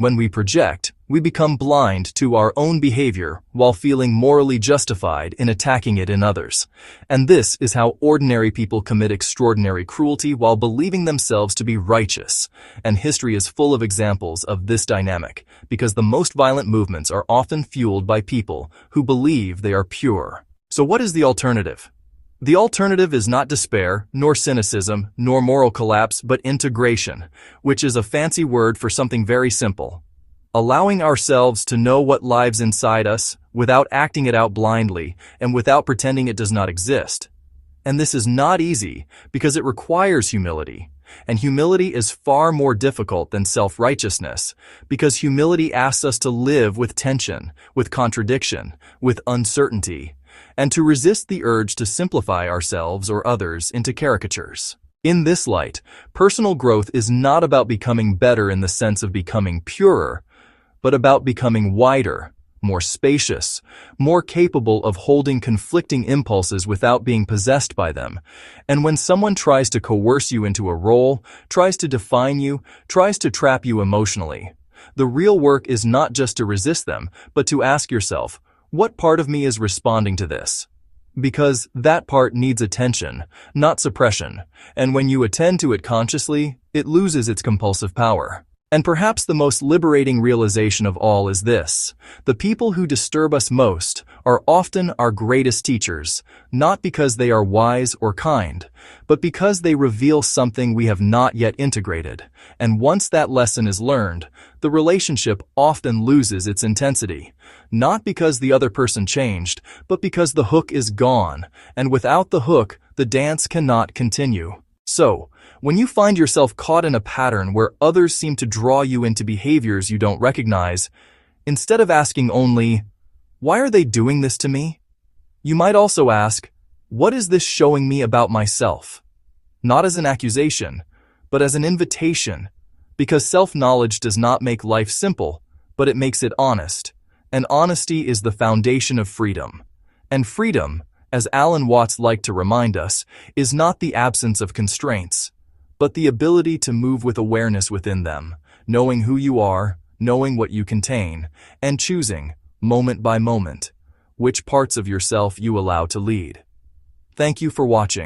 When we project, we become blind to our own behavior while feeling morally justified in attacking it in others. And this is how ordinary people commit extraordinary cruelty while believing themselves to be righteous. And history is full of examples of this dynamic, because the most violent movements are often fueled by people who believe they are pure. So what is the alternative? The alternative is not despair, nor cynicism, nor moral collapse, but integration, which is a fancy word for something very simple. Allowing ourselves to know what lives inside us without acting it out blindly and without pretending it does not exist. And this is not easy because it requires humility. And humility is far more difficult than self-righteousness, because humility asks us to live with tension, with contradiction, with uncertainty, and to resist the urge to simplify ourselves or others into caricatures. In this light, personal growth is not about becoming better in the sense of becoming purer, but about becoming wider, more spacious, more capable of holding conflicting impulses without being possessed by them. And when someone tries to coerce you into a role, tries to define you, tries to trap you emotionally, the real work is not just to resist them, but to ask yourself, what part of me is responding to this? Because that part needs attention, not suppression, and when you attend to it consciously, it loses its compulsive power. And perhaps the most liberating realization of all is this: the people who disturb us most are often our greatest teachers, not because they are wise or kind, but because they reveal something we have not yet integrated. And once that lesson is learned, the relationship often loses its intensity, not because the other person changed, but because the hook is gone, and without the hook, the dance cannot continue. So, when you find yourself caught in a pattern where others seem to draw you into behaviors you don't recognize, instead of asking only, "Why are they doing this to me?" you might also ask, "What is this showing me about myself?" Not as an accusation, but as an invitation, because self-knowledge does not make life simple, but it makes it honest, and honesty is the foundation of freedom. And freedom, as Alan Watts liked to remind us, is not the absence of constraints, but the ability to move with awareness within them, knowing who you are, knowing what you contain, and choosing, moment by moment, which parts of yourself you allow to lead. Thank you for watching.